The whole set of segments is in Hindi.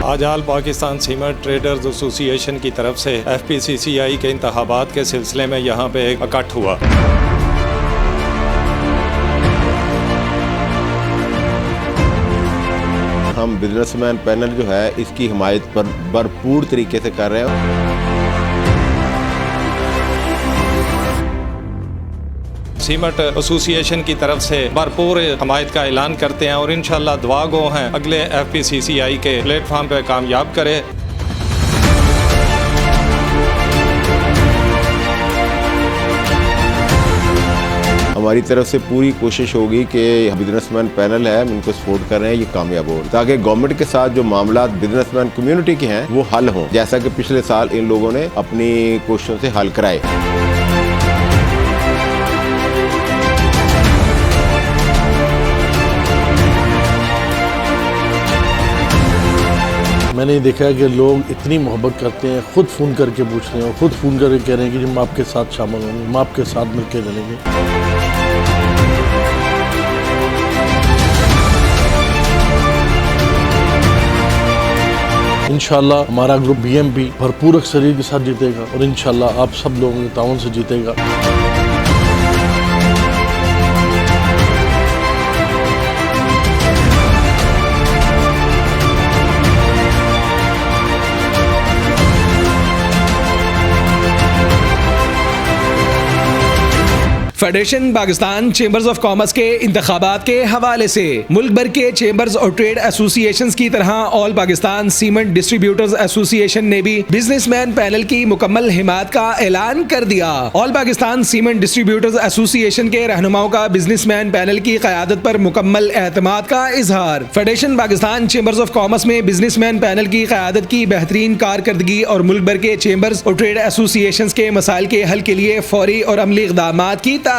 आज आल पाकिस्तान सीमेंट ट्रेडर्स एसोसिएशन की तरफ से FPCCI के इंतखाबात के सिलसिले में यहाँ पे एक इकट्ठ हुआ। हम बिजनेसमैन पैनल जो है इसकी हिमायत पर भरपूर तरीके से कर रहे हैं। सीमेंट एसोसिएशन की तरफ से भरपूर हमायत का ऐलान करते हैं और इंशाल्लाह दुआ गो हैं अगले FPCCI के प्लेटफॉर्म पर कामयाब करे। हमारी तरफ से पूरी कोशिश होगी कि बिजनेसमैन पैनल है इनको सपोर्ट कर रहे हैं, ये कामयाब हो ताकि गवर्नमेंट के साथ जो मामला बिजनेसमैन कम्युनिटी के हैं वो हल हों, जैसा कि पिछले साल इन लोगों ने अपनी कोशिशों से हल कराए। मैंने देखा है कि लोग इतनी मोहब्बत करते हैं, खुद फ़ोन करके पूछ रहे हैं और खुद फ़ोन करके कह रहे हैं कि हम आपके साथ शामिल होंगे, हम आपके साथ मिलकर चलेंगे। इंशाल्लाह हमारा ग्रुप BMP भरपूर अक्सरियत के साथ जीतेगा और इंशाल्लाह आप सब लोगों के ताउन से जीतेगा। Federation Pakistan chambers of commerce के इंतखाबात के हवाले से मुल्क भर के चेंबर्स और ट्रेड एसोसिएशंस की तरह all Pakistan cement distributors association ने भी बिजनेसमैन पैनल की मुकम्मल हिमायत का ऐलान कर दिया। All Pakistan cement distributors association के रहनुमाओं का बिजनेसमैन पैनल की क़यादत पर मुकम्मल एतमाद का इजहार। Federation Pakistan chambers of commerce में बिजनेसमैन पैनल की क़यादत की बेहतरीन कारकर्दगी और मुल्क भर के चेंबर्स और ट्रेड एसोसिएशंस के मसाइल के हल के लिए फौरी और अमली इक़दामात की तारीफ।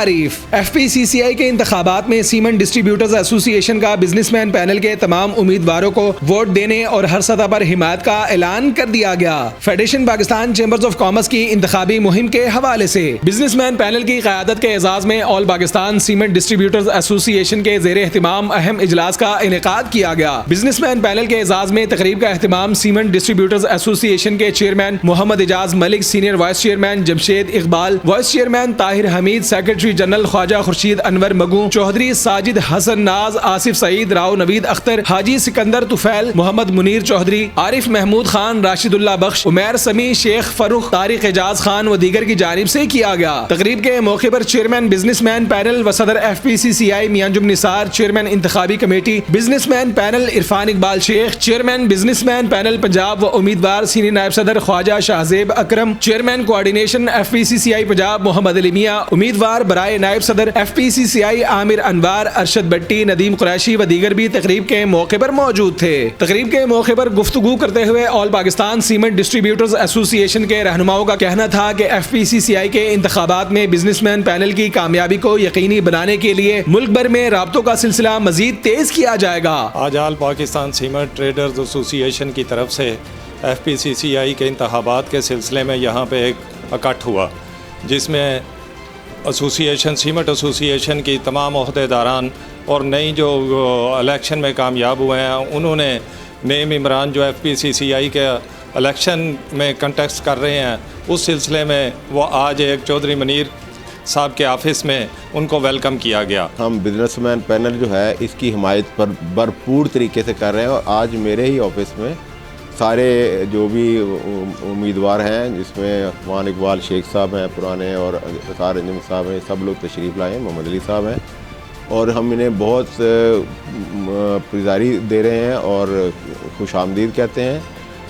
FPCCI के इंतखाबात में सीमेंट डिस्ट्रीब्यूटर्स एसोसिएशन का बिजनेसमैन पैनल के तमाम उम्मीदवारों को वोट देने और हर सतह पर हिमायत का ऐलान कर दिया गया। Federation Pakistan chambers of commerce की इंतखाबी मुहिम के हवाले से बिजनेसमैन पैनल की क़यादत के एजाज में all Pakistan cement distributors association के ज़ेरे एहतिमाम अहम इजलास का इनेकाद किया गया। बिजनेसमैन पैनल के एजाज में तकरीब का एहतिमाम सीमेंट डिस्ट्रीब्यूटर्स एसोसिएशन के chairman Mohammad Ejaz Malik, senior vice chairman Jamshed Iqbal, vice chairman Tahir Hameed, secretary general Khawaja Khurshid Anwar Magoo, Chaudhry Sajid Hasan Naz, Asif Saeed, Rao Naveed Akhtar, हाजी सिकंदर तुफैल, मोहम्मद मुनीर चौधरी, आरिफ महमूद खान, राशिदुल्लाह बख्श, उमैर समी, शेख फरुख, तारिक एजाज खान व दीगर की जानिब से किया गया। तकरीब के मौके पर चेयरमैन बिजनेसमैन पैनल व सदर FPCCI मियांजुम निसार, चेयरमैन इंतखाबी committee businessman panel Irfan Iqbal Sheikh, chairman businessman panel Punjab व उम्मीदवार सीनियर नायब सदर Khawaja Shahzeb Akram, chairman coordination FPCCI Punjab Mohammad Ali Mian, उम्मीदवार बराए नायब सदर FPCCI आमिर अनवार, अरशद भट्टी, नदीम कुरैशी व दीगर भी तकरीब के मौके पर मौजूद थे। तकरीब के मौके पर गुफ्तगू करते हुए all Pakistan cement distributors association के रहनुमाओं का कहना था कि FPCCI के इंतखाबात में बिजनेसमैन पैनल की कामयाबी को यकीनी बनाने के लिए मुल्क भर में राब्तों का सिलसिला मजीद तेज किया जाएगा। आज आल पाकिस्तान सीमेंट ट्रेडर्स एसोसिएशन की तरफ से FPCCI के इंतखाबात के सिलसिले में यहाँ पे एक इकट्ठ हुआ, जिसमें सीमेंट एसोसिएशन की तमाम ओहदेदारान और नई जो इलेक्शन में कामयाब हुए हैं उन्होंने नए मेंबरान जो FPCCI के इलेक्शन में कंटेस्ट कर रहे हैं उस सिलसिले में वो आज एक चौधरी मुनीर साहब के ऑफिस में उनको वेलकम किया गया। हम बिजनेसमैन पैनल जो है इसकी हिमायत पर भरपूर तरीके से कर रहे हैं और आज मेरे ही ऑफिस में सारे जो भी उम्मीदवार हैं, जिसमें अफमान इकबाल शेख साहब हैं पुराने और असार अंजम साहब हैं, सब लोग तशरीफ़ लाए हैं, मोहम्मद अली साहब हैं और हम इन्हें बहुत प्रिजारी दे रहे हैं और खुश आमदीद कहते हैं।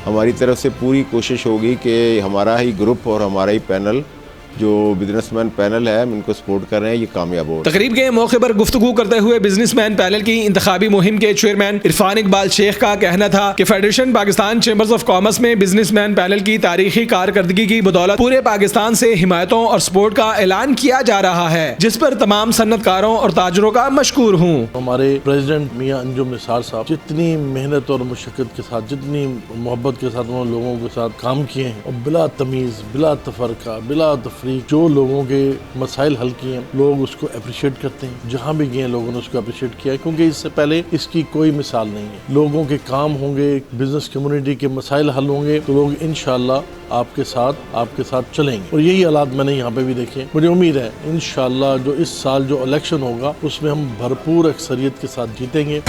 हमारी तरफ से पूरी कोशिश होगी कि हमारा ही ग्रुप और हमारा ही पैनल जो बिजनेसमैन पैनल है इनको सपोर्ट कर रहे हैं, ये कामयाब हो। तकरीब के मौके पर गुफ्तगू करते हुए बिजनेसमैन पैनल की इंतखाबी मुहिम के चेयरमैन इरफान इकबाल शेख का कहना था कि federation Pakistan chambers of commerce में बिजनेसमैन पैनल की तारीखी कारकर्दगी की बदौलत पूरे पाकिस्तान से हिमायतों और सपोर्ट का ऐलान किया जा रहा है, जिस पर तमाम सन्नतकारों और ताजरों का मशकूर हूँ। हमारे प्रेसिडेंट मियां अंजुम निसार साहब जितनी मेहनत और मुशक्कत के साथ, जितनी मोहब्बत के साथ उन्होंने लोगों के साथ काम किए हैं और बिला तमीज़, बिला तफरका, बिला तफरीक जो लोगों के मसाइल हल किए हैं, लोग उसको अप्रिशिएट करते हैं। जहाँ भी गए लोगों ने उसको अप्रिशिएट किया है, क्योंकि इससे पहले इसकी कोई मिसाल नहीं है। लोगों के काम होंगे, बिजनेस कम्युनिटी के मसाइल हल होंगे तो लोग इंशाल्लाह आपके साथ चलेंगे। और यही हालात मैंने यहाँ पे भी देखे। मुझे उम्मीद है इंशाल्लाह जो इस साल जो इलेक्शन होगा उसमें हम भरपूर अक्सरियत के साथ जीतेंगे।